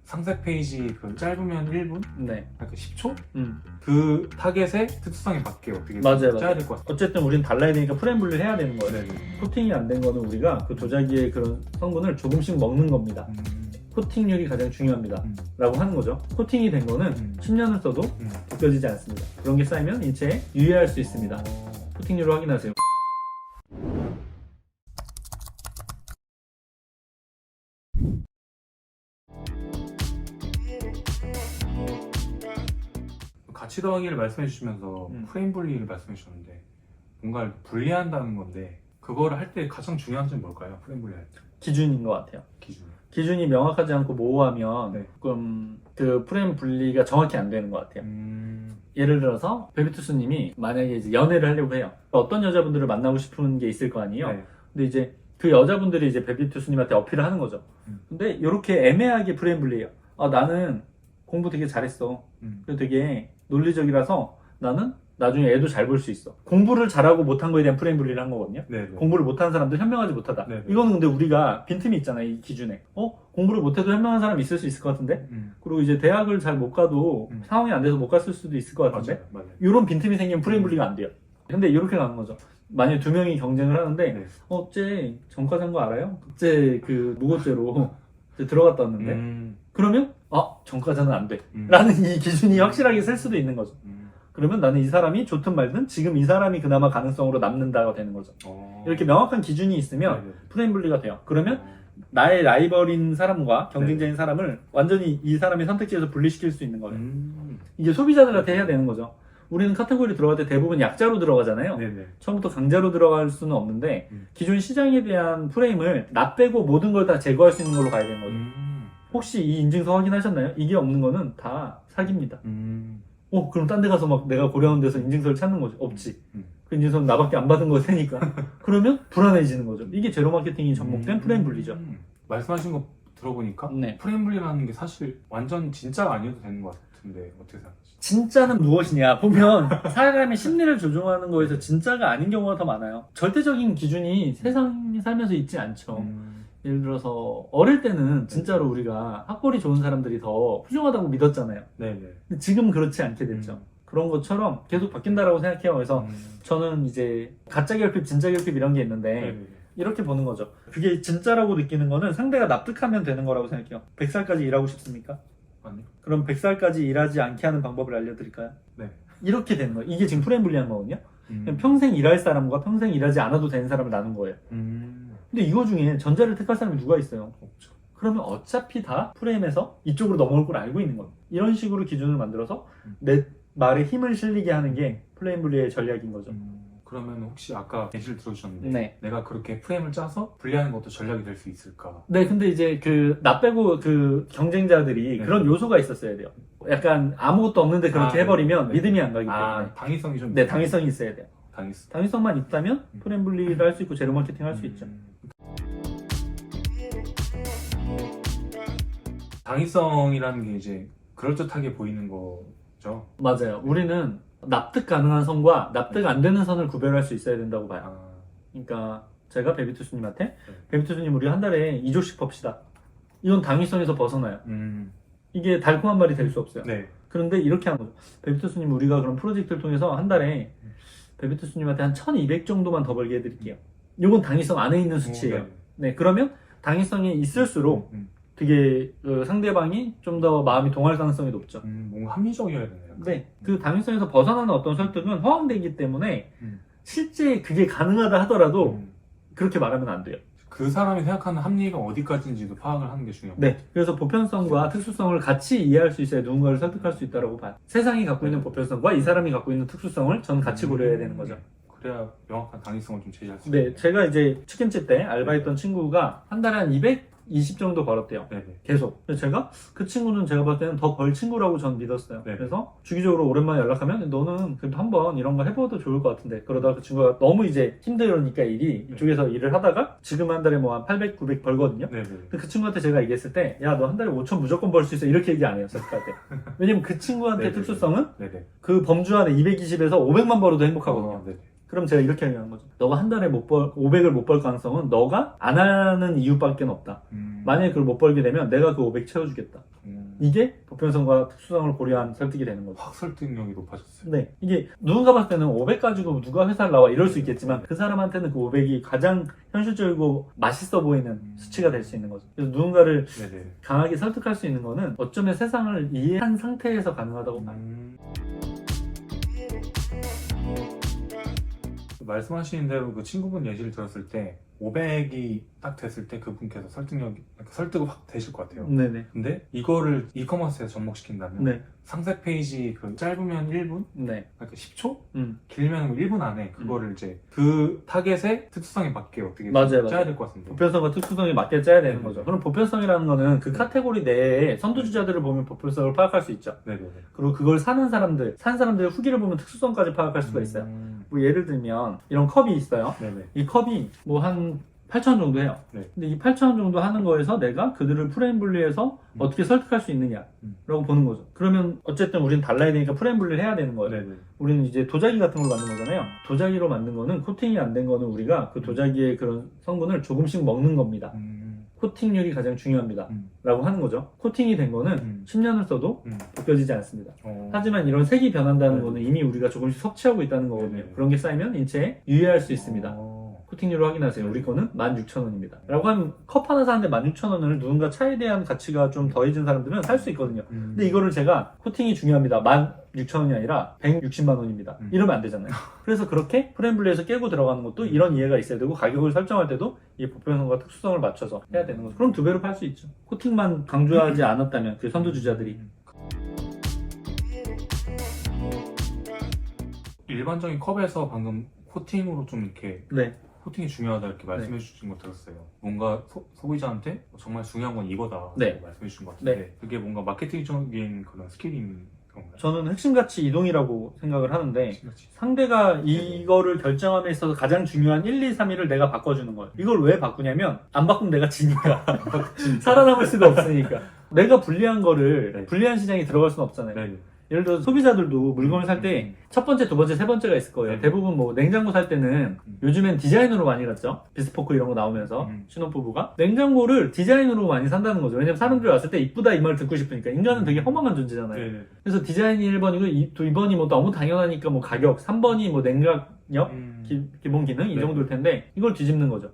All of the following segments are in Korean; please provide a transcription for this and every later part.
상세 페이지 그 짧으면 1분? 네. 그러니까 10초? 그 타겟의 특수성이 바뀌어 어떻게 맞아요. 짜야 될 것 같아요. 어쨌든 우린 달라야 되니까 프레임 분리를 해야 되는 거예요. 네네. 코팅이 안 된 거는 우리가 그 도자기의 그런 성분을 조금씩 먹는 겁니다. 코팅률이 가장 중요합니다. 라고 하는 거죠. 코팅이 된 거는 10년을 써도 벗겨지지 않습니다. 그런 게 쌓이면 인체에 유해할 수 있습니다. 코팅률을 확인하세요. 가치 더하기를 말씀해 주시면서 프레임 분리를 말씀해 주셨는데 뭔가를 분리한다는 건데 그거를 할 때 가장 중요한 점이 뭘까요? 프레임 분리할 때 기준인 것 같아요. 기준. 기준이 명확하지 않고 모호하면 네. 조금 그 프레임 분리가 정확히 안 되는 것 같아요. 예를 들어서 베비투스님이 만약에 이제 연애를 하려고 해요. 어떤 여자분들을 만나고 싶은 게 있을 거 아니에요. 네. 근데 이제 그 여자분들이 이제 베비투스님한테 어필을 하는 거죠. 근데 이렇게 애매하게 프레임 분리해요. 아, 나는 공부 되게 잘했어. 그리고 되게 논리적이라서 나는 나중에 애도 잘 볼 수 있어. 공부를 잘하고 못한 거에 대한 프레임 분리를 한 거거든요. 네네. 공부를 못하는 사람도 현명하지 못하다. 네네. 이거는 근데 우리가 빈틈이 있잖아요, 이 기준에. 공부를 못해도 현명한 사람이 있을 수 있을 것 같은데? 그리고 이제 대학을 잘 못 가도 상황이 안 돼서 못 갔을 수도 있을 것 같은데? 맞아요. 맞아요. 이런 빈틈이 생기면 프레임 분리가 안 돼요. 근데 이렇게 가는 거죠. 만약에 두 명이 경쟁을 하는데, 네. 쟤 전과자인 거 알아요? 쟤 그 무고죄로 이제 들어갔다 왔는데? 그러면, 전과자는 안 돼. 라는 이 기준이 확실하게 셀 수도 있는 거죠. 그러면 나는 이 사람이 좋든 말든 지금 이 사람이 그나마 가능성으로 남는다가 되는 거죠. 이렇게 명확한 기준이 있으면 네네. 프레임 분리가 돼요. 그러면 나의 라이벌인 사람과 경쟁자인 사람을 완전히 이 사람의 선택지에서 분리시킬 수 있는 거예요. 이게 소비자들한테 해야 되는 거죠. 우리는 카테고리 들어갈 때 대부분 약자로 들어가잖아요. 네네. 처음부터 강자로 들어갈 수는 없는데 기존 시장에 대한 프레임을 나 빼고 모든 걸 다 제거할 수 있는 걸로 가야 되는 거죠. 혹시 이 인증서 확인하셨나요? 이게 없는 거는 다 사기입니다. 그럼 딴 데 가서 막 내가 고려하는 데서 인증서를 찾는 거죠. 없지. 그 인증서는 나밖에 안 받은 거 테니까. 그러면 불안해지는 거죠. 이게 제로 마케팅이 접목된 프레임 분리죠. 말씀하신 거 들어보니까 네. 프레임 분리라는 게 사실 완전 진짜가 아니어도 되는 것 같은데 어떻게 생각하시죠? 진짜는 무엇이냐 보면 사람의 심리를 조종하는 거에서 진짜가 아닌 경우가 더 많아요. 절대적인 기준이 세상에 살면서 있지 않죠. 예를 들어서 어릴 때는 진짜로 우리가 학벌이 좋은 사람들이 더 훌륭하다고 믿었잖아요. 네네. 근데 지금 그렇지 않게 됐죠. 그런 것처럼 계속 바뀐다라고 생각해요. 그래서 저는 이제 가짜 결핍, 진짜 결핍 이런 게 있는데 네네. 이렇게 보는 거죠. 그게 진짜라고 느끼는 거는 상대가 납득하면 되는 거라고 생각해요. 100살까지 일하고 싶습니까? 아니요. 그럼 100살까지 일하지 않게 하는 방법을 알려드릴까요? 네. 이렇게 되는 거예요. 이게 지금 프레임 분리한 거거든요. 그냥 평생 일할 사람과 평생 일하지 않아도 되는 사람을 나눈 거예요. 근데 이거 중에 전자를 택할 사람이 누가 있어요? 없죠. 그러면 어차피 다 프레임에서 이쪽으로 넘어올 걸 알고 있는 거예요. 이런 식으로 기준을 만들어서 내 말에 힘을 실리게 하는 게 프레임 분리의 전략인 거죠. 그러면 혹시 아까 예시를 들어주셨는데 네. 내가 그렇게 프레임을 짜서 분리하는 것도 전략이 될 수 있을까? 네, 근데 이제 나 빼고 그 경쟁자들이 네. 그런 요소가 있었어야 돼요. 약간 아무것도 없는데 그렇게 네. 해버리면 네. 믿음이 안 가기 때문에. 당위성이 좀 네, 당위성이 있어야 돼요. 당위성. 당위성만 있다면 프레임 분리를 할 수 있고 제로 마케팅 할 수 있죠. 당위성이라는 게 이제 그럴듯하게 보이는 거죠. 맞아요. 우리는 납득 가능한 선과 납득 안 되는 선을 구별할 수 있어야 된다고 봐요. 그러니까 제가 베비투스님한테 베비투스님 우리 한 달에 2조씩 봅시다. 이건 당위성에서 벗어나요. 이게 달콤한 말이 될 수 없어요. 네. 그런데 이렇게 하는 거죠. 베비투스님 우리가 그런 프로젝트를 통해서 한 달에 베비투스님한테 한 1200 정도만 더 벌게 해드릴게요. 이건 당위성 안에 있는 수치예요. 네, 그러면 당위성이 있을수록 되게 상대방이 좀 더 마음이 동할 가능성이 높죠. 뭔가 합리적이어야 되네요. 네, 그 당위성에서 벗어나는 어떤 설득은 허황되기 때문에 실제 그게 가능하다 하더라도 그렇게 말하면 안 돼요. 그 사람이 생각하는 합리가 어디까지인지도 파악을 하는 게 중요합니다. 네, 그래서 보편성과 특수성을 같이 이해할 수 있어야 누군가를 설득할 수 있다고 봐요. 세상이 갖고 있는 보편성과 이 사람이 갖고 있는 특수성을 저는 같이 고려해야 되는 거죠. 그래야 명확한 당위성을 좀 제시할 수 네, 있어요. 제가 이제 치킨집 때 알바했던 친구가 한 달에 한 220 정도 벌었대요. 네네. 계속. 그래서 제가 그 친구는 제가 봤을 때는 더 벌 친구라고 전 믿었어요. 네. 그래서 주기적으로 오랜만에 연락하면 너는 그래도 한번 이런 거 해봐도 좋을 것 같은데 그러다가 그 친구가 너무 이제 힘들으니까 일이 이쪽에서 일을 하다가 지금 한 달에 뭐 한 800, 900 벌거든요. 네네. 근데 그 친구한테 제가 얘기했을 때 야 너 한 달에 5천 무조건 벌 수 있어 이렇게 얘기 안 해요. 설득할 때. 왜냐면 그 친구한테 네네. 특수성은 네네. 그 범주 안에 220에서 500만 벌어도 행복하거든요. 네네. 그럼 제가 이렇게 얘기하는 거죠. 너가 한 달에 500을 못 벌 가능성은 너가 안 하는 이유밖에 없다. 만약에 그걸 못 벌게 되면 내가 그 500 채워주겠다. 이게 보편성과 특수성을 고려한 설득이 되는 거죠. 확 설득력이 높아졌어요. 네, 이게 누군가 봤을 때는 500 가지고 누가 회사를 나와 이럴 수 있겠지만 그 사람한테는 그 500이 가장 현실적이고 맛있어 보이는 수치가 될 수 있는 거죠. 그래서 누군가를 네네. 강하게 설득할 수 있는 거는 어쩌면 세상을 이해한 상태에서 가능하다고 봐요. 말씀하신 대로 그 친구분 예시를 들었을 때 500이 딱 됐을 때 그분께서 설득이 확 되실 것 같아요. 네네. 근데 이거를 이커머스에 접목시킨다면 네. 상세 페이지 그 짧으면 1분? 네. 그러니까 10초? 길면 1분 안에 그거를 이제 그 타겟의 특수성에 맞게 어떻게 맞아요, 짜야 맞아요. 될 것 같은데. 보편성과 특수성에 맞게 짜야 되는 네. 거죠. 그럼 보편성이라는 거는 그 카테고리 내에 선두주자들을 보면 보편성을 파악할 수 있죠. 네네네. 그리고 그걸 산 사람들의 후기를 보면 특수성까지 파악할 수가 있어요. 뭐 예를 들면 이런 컵이 있어요. 네네. 이 컵이 뭐 한 8,000원 정도 해요. 네. 근데 이 8,000원 정도 하는 거에서 내가 그들을 프레임 분리해서 어떻게 설득할 수 있느냐라고 보는 거죠. 그러면 어쨌든 우리는 달라야 되니까 프레임 분리를 해야 되는 거예요. 네네. 우리는 이제 도자기 같은 걸 만든 거잖아요. 도자기로 만든 거는 코팅이 안 된 거는 우리가 그 도자기의 그런 성분을 조금씩 먹는 겁니다. 코팅률이 가장 중요합니다. 라고 하는 거죠. 코팅이 된 거는 10년을 써도 벗겨지지 않습니다. 하지만 이런 색이 변한다는 네. 거는 이미 우리가 조금씩 섭취하고 있다는 거거든요. 네. 그런 게 쌓이면 인체에 유해할 수 있습니다. 코팅률을 확인하세요. 우리 거는 16,000원입니다. 라고 하면 컵 하나 사는데 16,000원을 누군가 차에 대한 가치가 좀 더해진 사람들은 살 수 있거든요. 근데 이거를 제가 코팅이 중요합니다. 16,000원이 아니라 160만 원입니다. 이러면 안 되잖아요. 그래서 그렇게 프레임블리에서 깨고 들어가는 것도 이런 이해가 있어야 되고 가격을 설정할 때도 이 보편성과 특수성을 맞춰서 해야 되는 거죠. 그럼 2배로 팔 수 있죠. 코팅만 강조하지 않았다면 그 선두주자들이. 일반적인 컵에서 방금 코팅으로 좀 이렇게 네. 코팅이 중요하다 이렇게 말씀해 주신 거 들었어요. 뭔가 소비자한테 정말 중요한 건 이거다 네. 말씀해 주신 것 같은데 네. 그게 뭔가 마케팅적인 그런 스킬인 건가요? 저는 핵심 가치 이동이라고 생각을 하는데 신기하지. 상대가 이거를 결정함에 있어서 가장 중요한 1, 2, 3위를 내가 바꿔주는 거예요. 이걸 왜 바꾸냐면 안 바꾸면 내가 지니까. 살아남을 수가 없으니까. 내가 불리한 거를 네. 불리한 시장에 들어갈 수는 없잖아요. 네. 예를 들어 소비자들도 물건을 살 때 첫 번째, 두 번째, 세 번째가 있을 거예요. 네. 대부분 뭐 냉장고 살 때는 요즘엔 디자인으로 많이 갔죠. 비스포크 이런 거 나오면서 신혼부부가 냉장고를 디자인으로 많이 산다는 거죠. 왜냐면 사람들이 왔을 때 이쁘다 이 말 듣고 싶으니까. 인간은 되게 허망한 존재잖아요. 네. 그래서 디자인이 1번이고 2번이 뭐 너무 당연하니까 뭐 가격, 3번이 뭐 냉각력, 기본 기능 이 네. 정도일 텐데 이걸 뒤집는 거죠.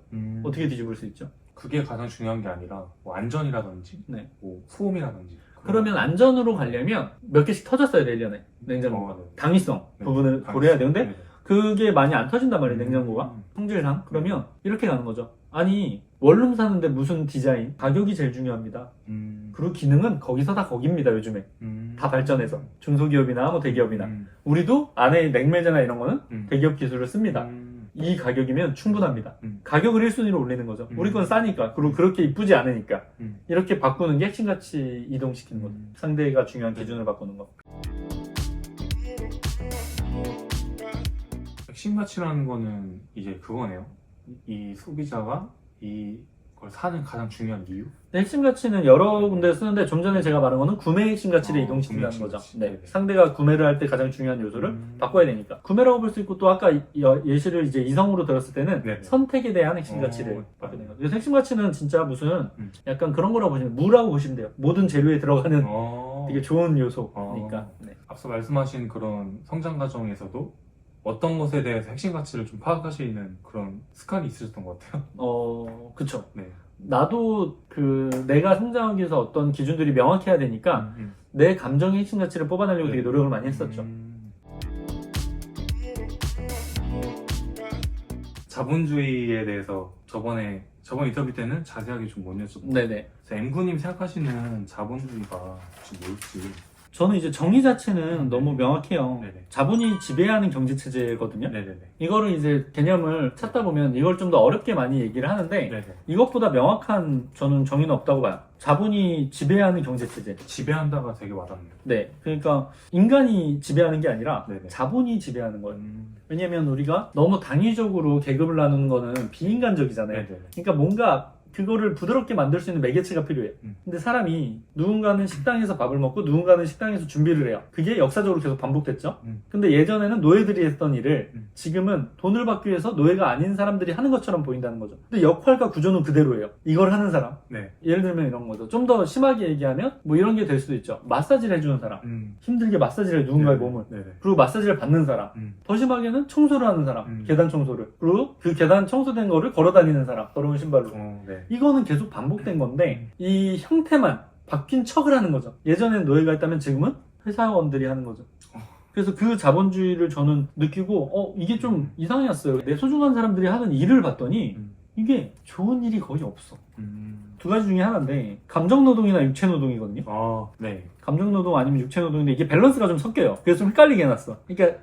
어떻게 어떻게 뒤집을 수 있죠? 그게 가장 중요한 게 아니라 뭐 안전이라든지 네. 뭐 소음이라든지 그러면 안전으로 가려면 몇 개씩 터졌어야 돼, 1년에. 냉장고가. 네. 당위성 네. 부분을 고려해야 되는데 네. 그게 많이 안 터진단 말이에요, 냉장고가. 성질상. 그러면 이렇게 가는 거죠. 아니, 원룸 사는데 무슨 디자인? 가격이 제일 중요합니다. 그리고 기능은 거기서 다 거깁니다, 요즘에. 다 발전해서. 중소기업이나 뭐 대기업이나. 우리도 안에 냉매제나 이런 거는 대기업 기술을 씁니다. 이 가격이면 충분합니다. 가격을 1순위로 올리는 거죠. 우리 건 싸니까. 그리고 그렇게 이쁘지 않으니까. 이렇게 바꾸는 게 핵심가치 이동시키는 거죠. 상대가 중요한 기준을 바꾸는 거. 핵심 가치라는 거는 이제 그거네요. 이 소비자가 이걸 사는 가장 중요한 이유? 핵심 가치는 여러 군데 쓰는데 좀 전에 제가 말한 거는 구매 핵심 가치를 이동시킨다는 구매 거죠. 핵심 네. 가치. 상대가 구매를 할 때 가장 중요한 요소를 바꿔야 되니까. 구매라고 볼 수 있고 또 아까 예시를 이제 이성으로 들었을 때는 네네. 선택에 대한 핵심 가치를 바꾸는 거죠. 그래서 핵심 가치는 진짜 무슨 약간 그런 거라고 보시면 무라고 보시면 돼요. 모든 재료에 들어가는 되게 좋은 요소니까. 네. 앞서 말씀하신 그런 성장 과정에서도 어떤 것에 대해서 핵심 가치를 좀 파악하시는 그런 습관이 있으셨던 것 같아요. 그쵸. 네. 나도 내가 성장하기 위해서 어떤 기준들이 명확해야 되니까 내 감정의 핵심 가치를 뽑아내려고 되게 노력을 많이 했었죠. 자본주의에 대해서 저번 인터뷰 때는 자세하게 좀 못 여쭤봤어요. 네네. 그래서 M군님 생각하시는 자본주의가 혹시 뭘지. 저는 이제 정의 자체는 너무 명확해요. 네네. 자본이 지배하는 경제체제거든요. 네네네. 이거를 이제 개념을 찾다 보면 이걸 좀 더 어렵게 많이 얘기를 하는데 네네. 이것보다 명확한 저는 정의는 없다고 봐요. 자본이 지배하는 경제체제. 지배한다가 되게 와닿네요. 네. 그러니까 인간이 지배하는 게 아니라 네네. 자본이 지배하는 거예요. 왜냐면 우리가 너무 당위적으로 계급을 나누는 거는 비인간적이잖아요. 네네. 그러니까 뭔가 그거를 부드럽게 만들 수 있는 매개체가 필요해. 근데 사람이 누군가는 식당에서 밥을 먹고 누군가는 식당에서 준비를 해요. 그게 역사적으로 계속 반복됐죠. 근데 예전에는 노예들이 했던 일을 지금은 돈을 받기 위해서 노예가 아닌 사람들이 하는 것처럼 보인다는 거죠. 근데 역할과 구조는 그대로예요. 이걸 하는 사람. 네. 예를 들면 이런 거죠. 좀 더 심하게 얘기하면 뭐 이런 게 될 수도 있죠. 마사지를 해주는 사람. 힘들게 마사지를 해 누군가의 몸을. 네네. 그리고 마사지를 받는 사람. 더 심하게는 청소를 하는 사람. 계단 청소를. 그리고 그 계단 청소된 거를 걸어 다니는 사람. 더러운 신발로. 네. 이거는 계속 반복된 건데 이 형태만 바뀐 척을 하는 거죠. 예전엔 노예가 있다면 지금은 회사원들이 하는 거죠. 그래서 그 자본주의를 저는 느끼고 이게 좀 이상했어요. 내 소중한 사람들이 하는 일을 봤더니 이게 좋은 일이 거의 없어. 두 가지 중에 하나인데 감정노동이나 육체노동이거든요. 네. 감정노동 아니면 육체노동인데 이게 밸런스가 좀 섞여요. 그래서 좀 헷갈리게 해놨어. 그러니까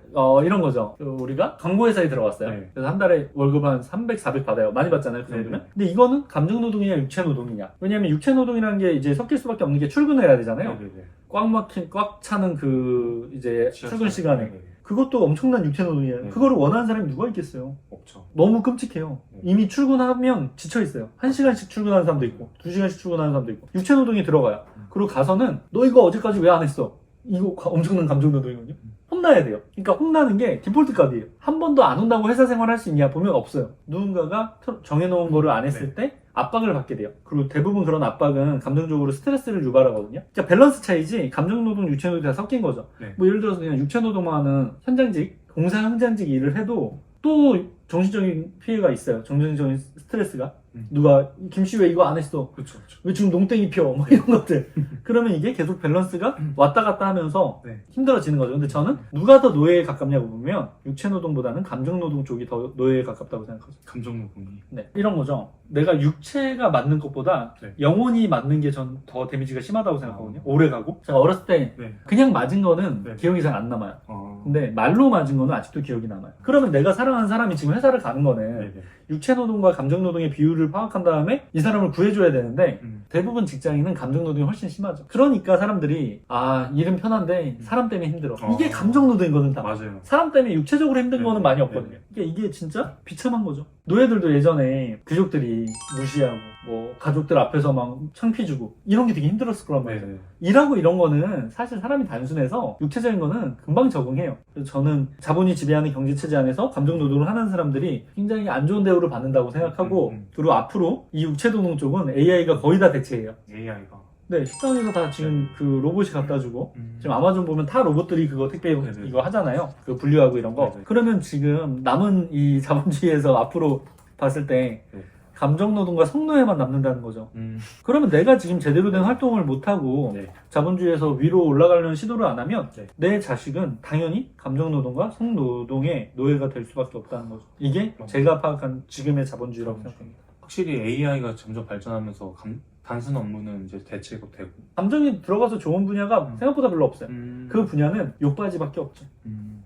이런 거죠. 우리가 광고회사에 들어갔어요. 네. 그래서 한 달에 월급 한 300, 400 받아요. 많이 받잖아요. 그 정도면. 네. 근데 이거는 감정노동이냐 육체노동이냐. 왜냐면 육체노동이라는 게 이제 섞일 수밖에 없는 게 출근해야 되잖아요. 네네. 꽉 차는 그 이제 출근 시간에. 네네. 그것도 엄청난 육체노동이에요. 네. 그거를 원하는 사람이 누가 있겠어요. 없죠. 너무 끔찍해요. 네. 이미 출근하면 지쳐있어요. 1시간씩 출근하는 사람도 있고 2시간씩 출근하는 사람도 있고 육체노동이 들어가요. 그리고 가서는 너 이거 어제까지 왜 안 했어? 이거 엄청난 감정노동이거든요. 혼나야 돼요. 그러니까 혼나는 게 디폴트 값이에요. 한 번도 안 혼나고 회사 생활할 수 있냐 보면 없어요. 누군가가 정해놓은 거를 안 했을 때 압박을 받게 돼요. 그리고 대부분 그런 압박은 감정적으로 스트레스를 유발하거든요. 그러니까 밸런스 차이지 감정노동, 육체노동이 다 섞인 거죠. 네. 뭐 예를 들어서 그냥 육체노동만 하는 현장직, 공사 현장직 일을 해도 또 정신적인 피해가 있어요. 정신적인 스트레스가. 누가 김씨 왜 이거 안 했어? 그렇죠. 왜 지금 농땡이 펴? 뭐 이런 것들. 그러면 이게 계속 밸런스가 왔다 갔다 하면서 네. 힘들어지는 거죠. 근데 저는 누가 더 노예에 가깝냐고 보면 육체노동보다는 감정노동 쪽이 더 노예에 가깝다고 생각하죠. 감정노동이. 네. 이런 거죠. 내가 육체가 맞는 것보다 네. 영혼이 맞는 게 전 더 데미지가 심하다고 생각하거든요. 오래 가고. 제가 어렸을 때 네. 그냥 맞은 거는 네. 기억이 잘 안 남아요. 어. 근데 말로 맞은 거는 아직도 기억이 남아요. 그러면 내가 사랑하는 사람이 지금 회사를 가는 거는 네네. 육체노동과 감정노동의 비율을 파악한 다음에 이 사람을 구해줘야 되는데 대부분 직장인은 감정노동이 훨씬 심하죠. 그러니까 사람들이 일은 편한데 사람 때문에 힘들어. 이게 감정노동이거든 다. 맞아요. 사람 때문에 육체적으로 힘든 네. 거는 많이 없거든요. 이게 진짜 비참한 거죠. 노예들도 예전에 귀족들이 무시하고 뭐 가족들 앞에서 막 창피 주고 이런 게 되게 힘들었을 거란 말이에요. 네. 일하고 이런 거는 사실 사람이 단순해서 육체적인 거는 금방 적응해요. 그래서 저는 자본이 지배하는 경제체제 안에서 감정노동을 하는 사람들이 굉장히 안 좋은 대우를 받는다고 생각하고 그리고 앞으로 이 육체노동 쪽은 AI가 거의 다 대체해요. AI가. 네, 식당에서 다 지금 그 로봇이 갖다 주고 지금 아마존 보면 다 로봇들이 그거 택배 네네. 이거 하잖아요. 그 분류하고 이런 거. 네네. 그러면 지금 남은 이 자본주의에서 앞으로 봤을 때 네. 감정노동과 성노예만 남는다는 거죠. 그러면 내가 지금 제대로 된 활동을 못하고 네. 자본주의에서 위로 올라가려는 시도를 안 하면 네. 내 자식은 당연히 감정노동과 성노동의 노예가 될 수밖에 없다는 거죠. 이게 제가 파악한 지금의 자본주의라고 생각합니다. 확실히 AI가 점점 발전하면서 단순 업무는 이제 대체가 되고. 감정이 들어가서 좋은 분야가 생각보다 별로 없어요. 그 분야는 욕바지밖에 없죠.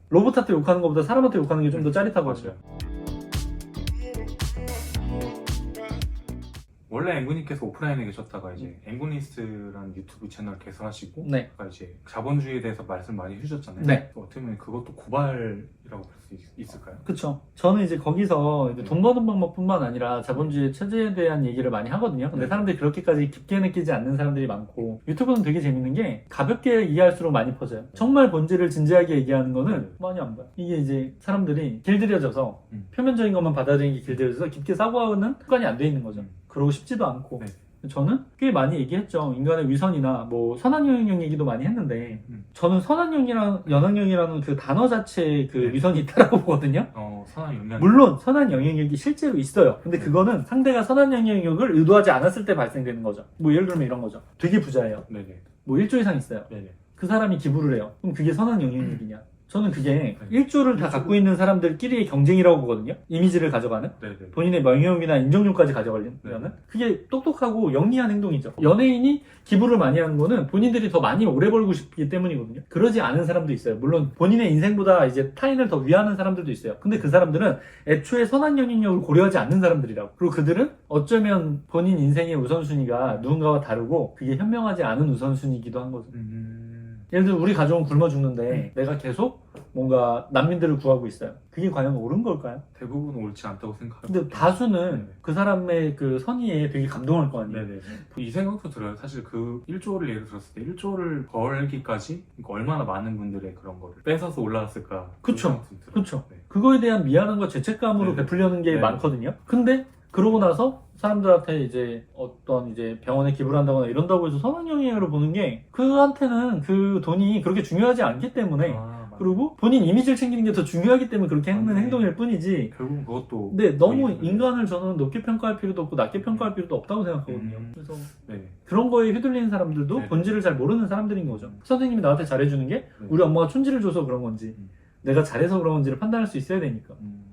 로봇한테 욕하는 것보다 사람한테 욕하는 게 좀 더 짜릿하거든요. 원래 앵구님께서 오프라인에 계셨다가 이제 앵구니스트라는 유튜브 채널 개설하시고 네. 아까 이제 자본주의에 대해서 말씀 많이 해주셨잖아요. 네. 어떻게 보면 그것도 고발이라고 볼 수 있을까요? 그쵸. 저는 이제 거기서 이제 돈 버는 방법뿐만 아니라 자본주의 체제에 대한 얘기를 많이 하거든요. 근데 네. 사람들이 그렇게까지 깊게 느끼지 않는 사람들이 많고 유튜브는 되게 재밌는 게 가볍게 이해할수록 많이 퍼져요. 정말 본질을 진지하게 얘기하는 거는 많이 안 봐요. 이게 이제 사람들이 길들여져서 표면적인 것만 받아들이는 게 길들여져서 깊게 사고하는 습관이 안 돼 있는 거죠. 그러고 싶지도 않고. 네. 저는 꽤 많이 얘기했죠. 인간의 위선이나 뭐 선한영향력 얘기도 많이 했는데 저는 선한영이랑 연합영이라는 그 단어 자체에 그 네. 위선이 있다고 보거든요. 선한 영향. 물론 선한 영향력이 실제로 있어요. 근데 그거는 상대가 선한 영향력을 의도하지 않았을 때 발생되는 거죠. 뭐 예를 들면 이런 거죠. 되게 부자예요. 네네. 뭐 1조 이상 있어요. 네네. 그 사람이 기부를 해요. 그럼 그게 선한 영향력이냐? 저는 그게 네. 1조를 다 갖고 있는 사람들끼리의 경쟁이라고 보거든요. 이미지를 가져가는. 네네. 본인의 명예욕이나 인정욕까지 가져가려면 그게 똑똑하고 영리한 행동이죠. 연예인이 기부를 많이 하는 거는 본인들이 더 많이 오래 벌고 싶기 때문이거든요. 그러지 않은 사람도 있어요. 물론 본인의 인생보다 이제 타인을 더 위하는 사람들도 있어요. 근데 그 사람들은 애초에 선한 영향력을 고려하지 않는 사람들이라고. 그리고 그들은 어쩌면 본인 인생의 우선순위가 누군가와 다르고 그게 현명하지 않은 우선순위이기도 한 거죠. 예를 들어 우리 가족은 굶어 죽는데 내가 계속 뭔가 난민들을 구하고 있어요. 그게 과연 옳은 걸까요? 대부분은 옳지 않다고 생각합니다. 근데 다수는 네네. 그 사람의 그 선의에 되게 감동할 거 아니에요. 네네. 이 생각도 들어요. 사실 그 1조를 예를 들었을 때 1조를 벌기까지 그러니까 얼마나 많은 분들의 그런 거를 뺏어서 올라갔을까. 그쵸. 생각 좀 들어요. 그렇죠. 네. 그거에 대한 미안함과 죄책감으로 네네. 베풀려는 게 네네. 많거든요. 근데 그러고 나서 사람들한테 이제 어떤 이제 병원에 기부를 한다거나 이런다고 해서 선악영향으로 보는 게 그한테는 그 돈이 그렇게 중요하지 않기 때문에 맞아요. 그리고 본인 이미지를 챙기는 게 더 중요하기 때문에 그렇게 하는 맞네. 행동일 뿐이지. 결국은 그것도 근데 너무 보이는 거예요. 인간을 저는 높게 평가할 필요도 없고 낮게 평가할 필요도 없다고 생각하거든요. 음. 그래서 네. 그런 거에 휘둘리는 사람들도 네. 본질을 잘 모르는 사람들인 거죠. 선생님이 나한테 잘해주는 게 네. 우리 엄마가 촌지를 줘서 그런 건지 음. 내가 잘해서 그런 건지를 판단할 수 있어야 되니까. 음.